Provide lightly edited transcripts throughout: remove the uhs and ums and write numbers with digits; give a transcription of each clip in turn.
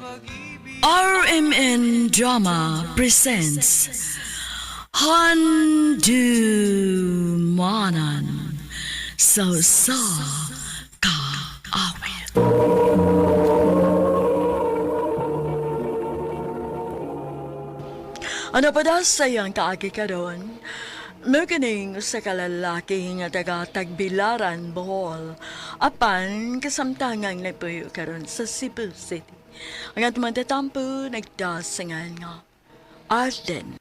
RMN Drama presents Handumanan Sa Kaawit. Ano pa daw sayang kaagi ka doon? Maganing sa kalalaki nga taga-Tagbilaran, Bohol. Apan, kasamtangang napuyo ka ron sa Cebu City. Ang atong tatampo, nagdasangan nga. Arden.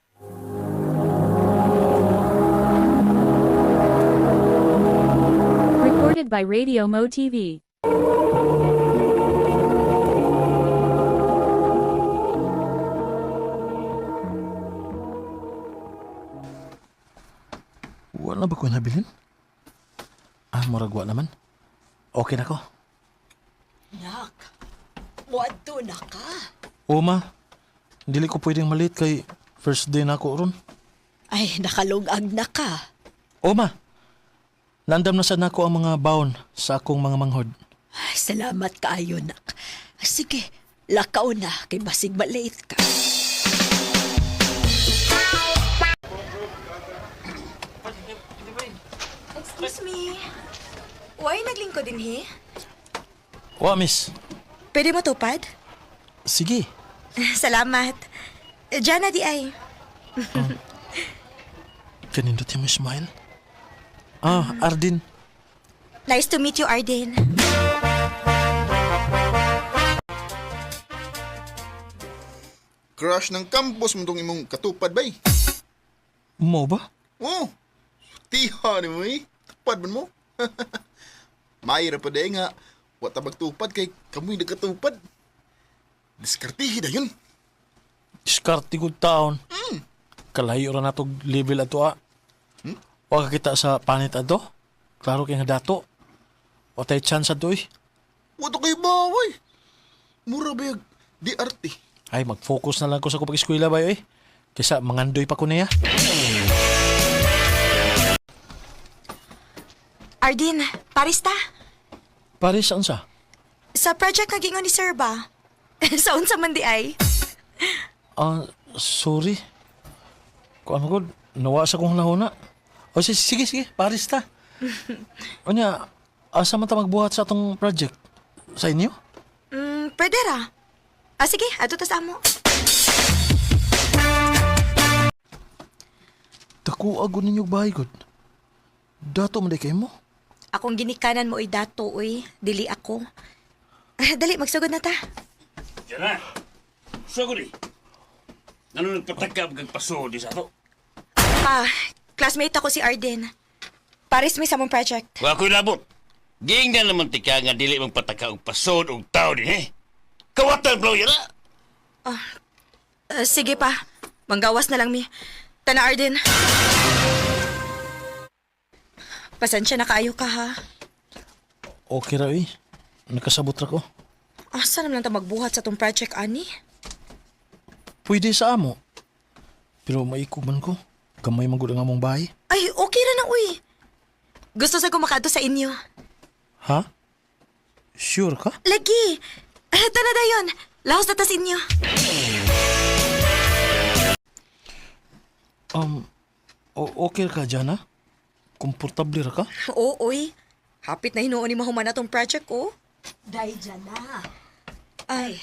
Recorded by Radio Mo TV. Wala ba ko nabilin? Maragwa naman. Okay na ko. Nak, muadto na ka. Oo, ma. Dili ko pwedeng malit kay first day na ako ron. Ay, nakalungag na ka. Oo, ma. Landam na sad nako ang mga baon sa akong mga manghod. Ay, salamat kaayo, nak. Sige, lakaw na kay basig malate ka. Excuse me. Why naglingkod din he? Wa, miss. Pwede mo tupad? Sige. Salamat. Diyan na di ay. Kanindot yung smile. Ardin. Nice to meet you, Arden. Crush ng campus mo itong imong katupad ba eh? Mo ba? Oh, tiha ni mo eh. Tupad man mo. Mayra pa day nga. Wata magtupad kay kamoy nagkatupad. Diskartihi na yun. Diskarte good taon. Kalayo ra natog level ato Wa ka kita sa panit ato. Klaro kay nga dato. O tay chance ato eh. Wata kayo baway. Mura ba yung di arte? Ay, mag-focus na lang ko sa kupag eskwela ba eh. Kaysa mangandoy pa ko niya. Arden, parista? Paris, saan sa? Sa project nga gingon ni Sir ba? Sa unsa man di ay? Sorry. Kung ano ko, nawa sa kong lahuna. O sige, Paris ta. O niya, asa man ta magbuhat sa atong project? Sa inyo? Pwede ra. Sige, ato ta sa amo. Dako ago ninyo bahay god. Dato man day kayo mo? Akong ginikanan mo ay dato, uy. Dili ako. Dali, magsugod na ta. Diyan na. Suguri. Ano nagpatakab kag paso di sa to? Classmate ako si Arden. Paris may sa mong project. Wa ko'y labot. Giing na naman tika nga dili mong pataka og pasod og tao din eh. Kawatan bro yan na. Sige pa. Manggawas na lang mi. Tana, Arden. Pasensya na kaayo ka, ha? Okay ra eh. Nakasabot ra ko. Asa naman ta magbuhat sa tong project, ani? Pwede sa amo. Pero maikog man ko. Kamay magud ang among bahay. Ay, okay ra na, uy. Gusto sa kumakato sa inyo. Ha? Sure ka? Lagi. Tana dayon. Lahos na ta sa inyo. Okay ka dyan, ha? Komportable ra ka? Oo, uy. Hapit na hinuon ni mahuman na tong project, oh. Day dyan na. Ay,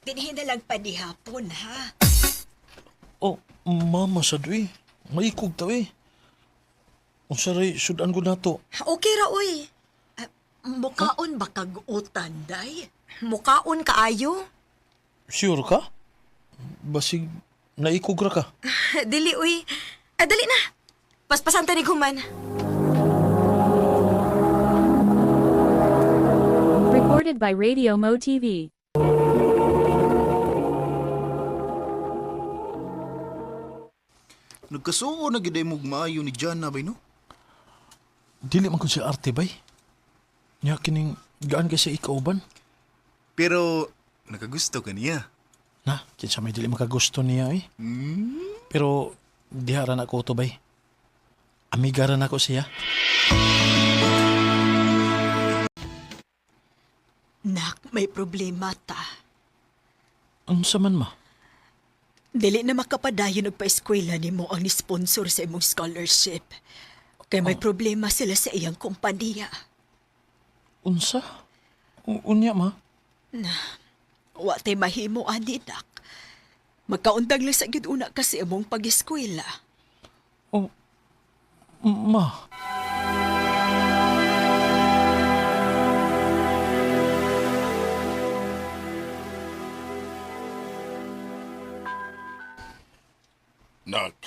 dinhin na lang pa di hapon, ha? Oh, mama sad eh. Maikog ta eh. Ang saray, sudan ko na to. Okay ra, uy. Mukaon ba kag-utan, day? Mukaon kaayo. Sure ka? Basig, naikog ra ka. Dili, uy. Dali na. Paspasan ta ni Guman. Recorded by Radio Mo TV. Nagkasuo na giday mong maayo ni Jana ba no? Dili man ko siya arte bay. Nya kining gaan kasi ikauban. Pero nakagusto ka niya. Na, kinsa may dili makagusto niya eh. Pero dihara na ko to bay. Amiga rin ako siya. Nak, may problema ta. Unsa man ma? Dili na makapadayon og pa-eskwela nimo ang ni-sponsor sa imong scholarship. Kay may problema sila sa iyang kompanya. Unsa? Unya ma? Wa tay mahimo ani dak. Magkaundang lang sa gid una kasi imong pag-eskwela. Oh, ma. Nak,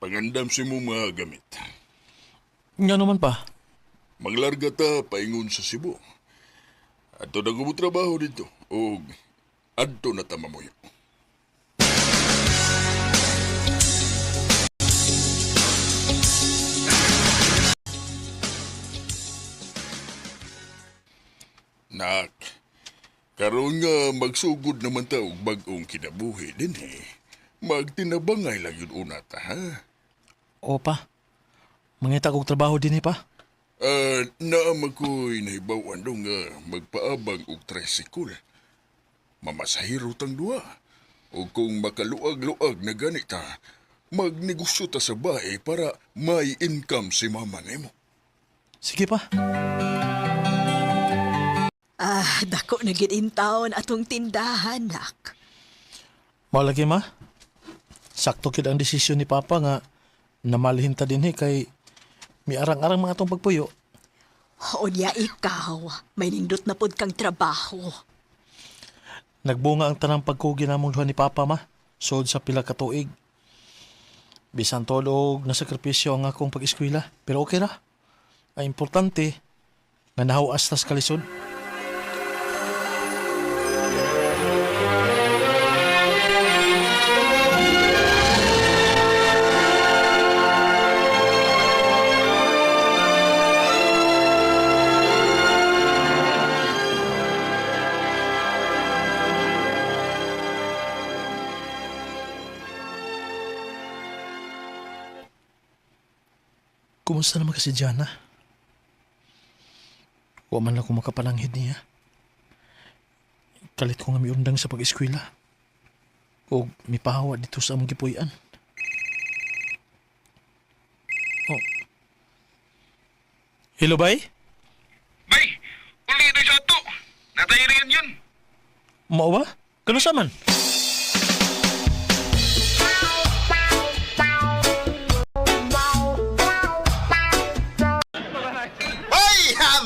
pagandam si mo mga gamit. Nga naman pa. Maglarga ta paingon sa Cebu. Ato na gumo trabaho dito. O adto na ta mamuyo. Nak, karon nga magsugod naman ta og bag-ong kinabuhi din eh. Magtinabangay lang yun una ta, ha? O pa. Mangita kong trabaho din pa. Naamag ko'y nahibawan doon nga magpaabang og tricycle. Mamasahiro tang duwa. O kung makaluag-luag na ganita, magnegosyo ta sa bae para may income si mama nimo. Sige pa. Dako na gid in taon atong tindahan, nak. Malagi ma. Sakto kid ang desisyon ni Papa nga namalhin ta din kay mi arang-arang mga atong pagpuyo. Unya ikaw, may nindot na pod kang trabaho. Nagbunga ang tanang pagkugi namong duha ni Papa ma. Sod sa pila ka tuig. Bisan tolog na sakripisyo ang akong pag-eskwela. Pero okay ra. Ang importante nga nahawas tas kalisod. Kumusta naman kasi Jana? Wa man lang ko makapananghid niya. Kalit ko nga miundang sa pag-eskwela. O mipahawa dito sa among gipuy-an. Oh. Hello, bay? Bay, uli na siya ito. Natay rin yun. Mao ba? Kano sa man?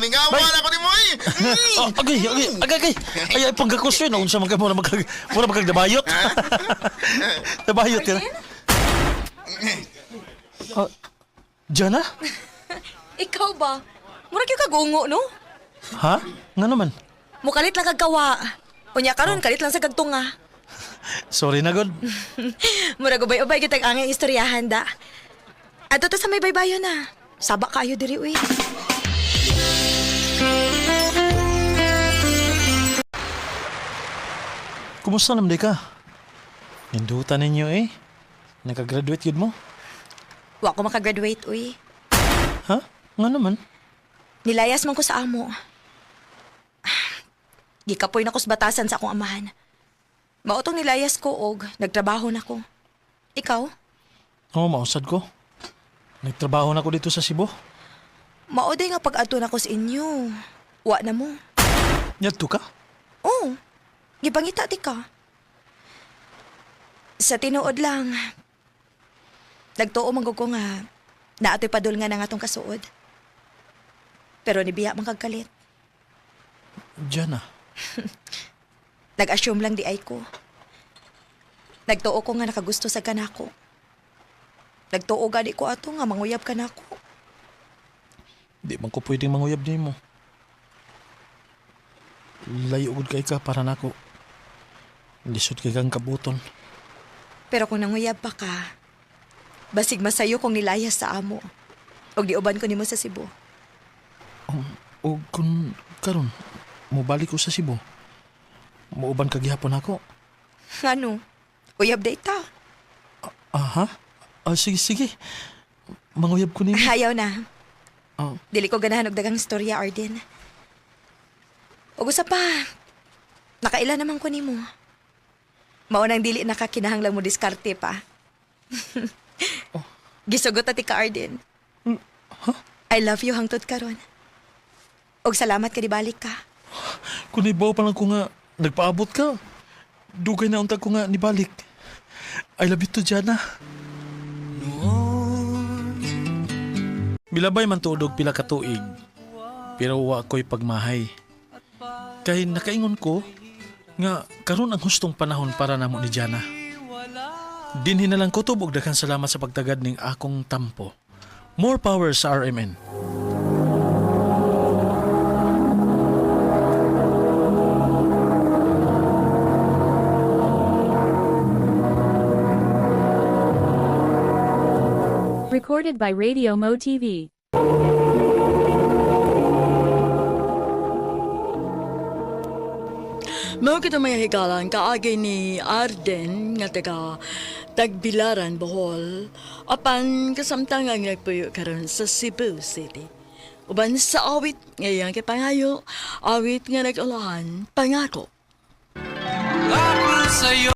Mingawa na ko ni mo eh. Oh, agay. Ay, pagkakusyo na. Unsa man ka muna magkagdabayot. Dabayot ka na. Jana? Ikaw ba? Mura kayo kagungo, no? Ha? Nga naman. Mukalit lang kagkawa. Unya karon kalit lang sa kagtunga. Sorry na, God. Mura gubay-ubay kitag angay istoryahan da. Ato to sa may baybayo na. Sabak kayo diri, uy. Kumusta naman ka? Hindutan ninyo eh. Nakagraduate yun mo? Wa ko makagraduate, uy. Ha? Nga naman. Nilayas man ko sa amo. Gikapoy na ko sa batasan sa akong amahan. Mautong nilayas ko og nagtrabaho na ko. Ikaw? Oo, mausad ko. Nagtrabaho na ko dito sa Cebu. Maoday nga pag-ato na ko sa inyo. Wa na mo. Yadto ka? Oo. Gipangita ti ka. Sa tinuod lang, nagtuo man ko nga naato'y padul nga ng atong kasuod. Pero nibiya man kagkalit. Jana. Nag-assume lang di ay ko. Nagtuo ko nga nakagusto sa kanako. Nagtuo gani ko ato nga manguyab kanako. Di man ko pwedeng manguyab din mo. Layo ugod kay ka para nako. Lisod kay kang kabuton. Pero kung nanguyab pa ka, basig masayo kung nilayas sa amo. Og diuban ko nimo sa Cebu. O kung karon, mubalik ko sa Cebu. Muuban ka gihapon ako. Ano? Uyab day ta. Aha? Sige. Manguyab ko nimo. Ayaw na. Oh. Dili ko ganahan og dagang istorya, Arden. Og usa pa, nakaila naman ko nimo. Maunang dili nakakinahanglang mo diskarte pa. Gisugot ati ka, Arden. I love you hangtod karon. Og salamat ka di balik ka. Kung ibaw pa lang ko nga, nagpaabot ka. Dugay na untag ko nga nibalik. I love you to, Jana. Milabay man tuodog pila ka tuig. Pero wa ko'y pagmahay. Kay nakaingon ko, nga karon ang hustong panahon para namo ni Jana. Dinhi na lang ko tubog daghang salamat sa pagtagad ning akong tampo. More power sa RMN. Recorded by Radio Mo TV. Mao kita may higalan kaagi ni Arden nga taga Tagbilaran, Bohol. Apan kasamtangan nagpuyo karon sa Cebu City. Uban sa awit ngayang kipangayo, awit nga nag-ulahan, pangako.